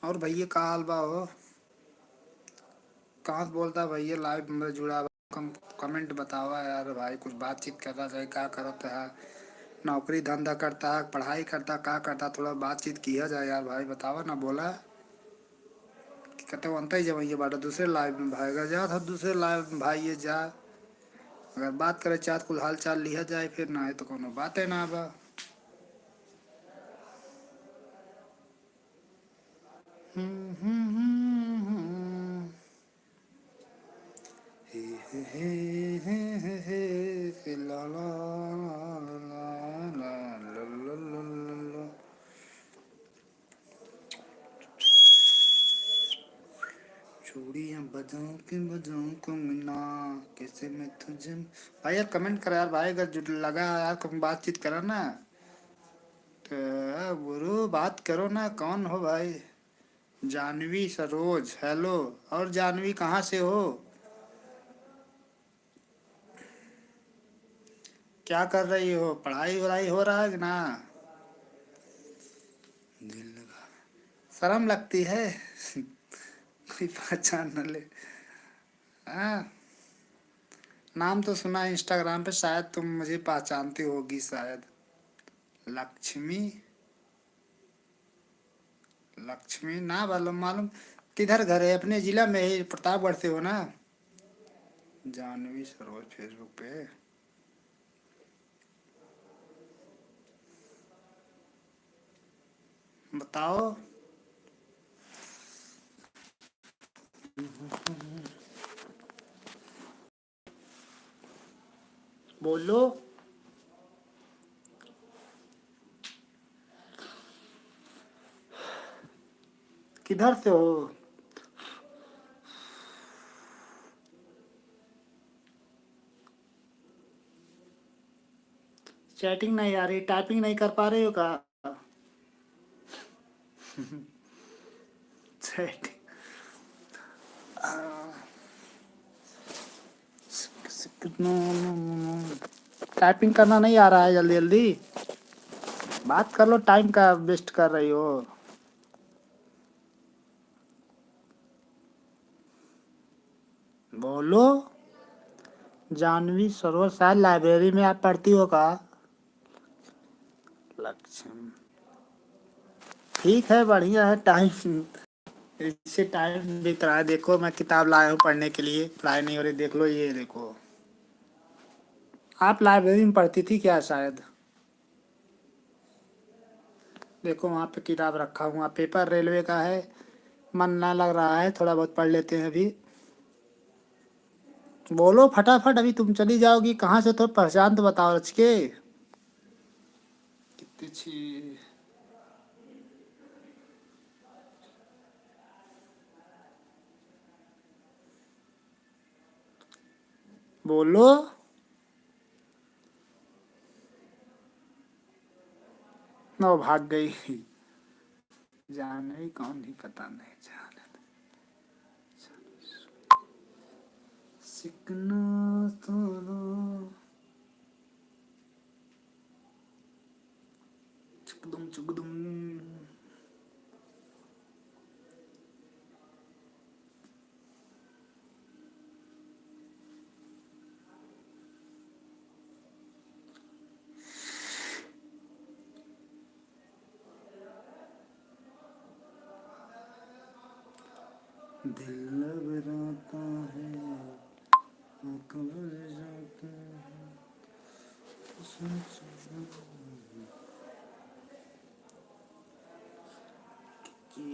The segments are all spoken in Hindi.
और भैया का हाल बा हो? कहाँ से बोलता भैया? लाइव में जुड़ा बा। कमेंट बतावा यार भाई, कुछ बातचीत करना चाहिए। क्या करता है? नौकरी धंधा करता है, पढ़ाई करता, क्या करता? थोड़ा बातचीत किया जाए यार भाई, बतावा ना। बोला कि कहते बनता ही जब भैया बाटा दूसरे लाइव में भाईगा जा था, दूसरे लाइव में भाई ये जा। अगर बात करे चाहत कुछ हाल चाल लिया जाए, फिर ना है तो कोनो बात है ना बा। हम्म, हम्म, हम्म, हम्म। हे हे हे हे हे हे ला ला ला ला ला ला ला ला ला ला। चूड़ियाँ बजाऊं कंगना, कैसे मैं तुझे। भाई यार कमेंट करा यार भाई, अगर जुट लगा यार कम बातचीत करा ना। तो गुरु बात करो ना, कौन हो भाई? जानवी सरोज, हेलो। और जानवी कहाँ से हो? क्या कर रही हो? पढ़ाई वढ़ाई हो रहा है कि ना? दिल लगा। शर्म लगती है? कोई पहचान न ले। हाँ। नाम तो सुना है इंस्टाग्राम पे, शायद तुम मुझे पहचानती होगी शायद। लक्ष्मी। लक्ष्मी ना मालूम मालूम। किधर घर है? अपने जिला में ही, प्रतापगढ़ से हो ना? जानवी सरोज फेसबुक पे। बताओ। बोलो। किधर से हो? चैटिंग नहीं आ रही? टाइपिंग नहीं कर पा रहे हो का? चैटिंग। टाइपिंग करना नहीं आ रहा है जल्दी जल्दी? बात कर लो, टाइम का वेस्ट कर रही हो। बोलो। जानवी सरोवर, शायद लाइब्रेरी में आप पढ़ती हो का? लक्ष्य। ठीक है, बढ़िया है। टाइम इससे टाइम बीत रहा है। देखो मैं किताब लाया हूँ पढ़ने के लिए, पढ़ाई नहीं हो रही। देख लो, ये देखो। आप लाइब्रेरी में पढ़ती थी क्या शायद? देखो वहाँ पे किताब रखा हुआ, पेपर रेलवे का है। मन ना लग रहा है, थोड़ा बहुत पढ़ लेते हैं अभी। बोलो फटाफट, अभी तुम चली जाओगी कहाँ से? तो पहचान तो बताओ रच के। कितनी अच्छी। बोलो। नो भाग गई। जाने कौन, ही पता नहीं जाने। सिकना तोरो। चुकदुम चुकदुम। दिल घबराता है, आँखें भर जाती हैं,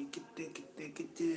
कितने कितने कितने।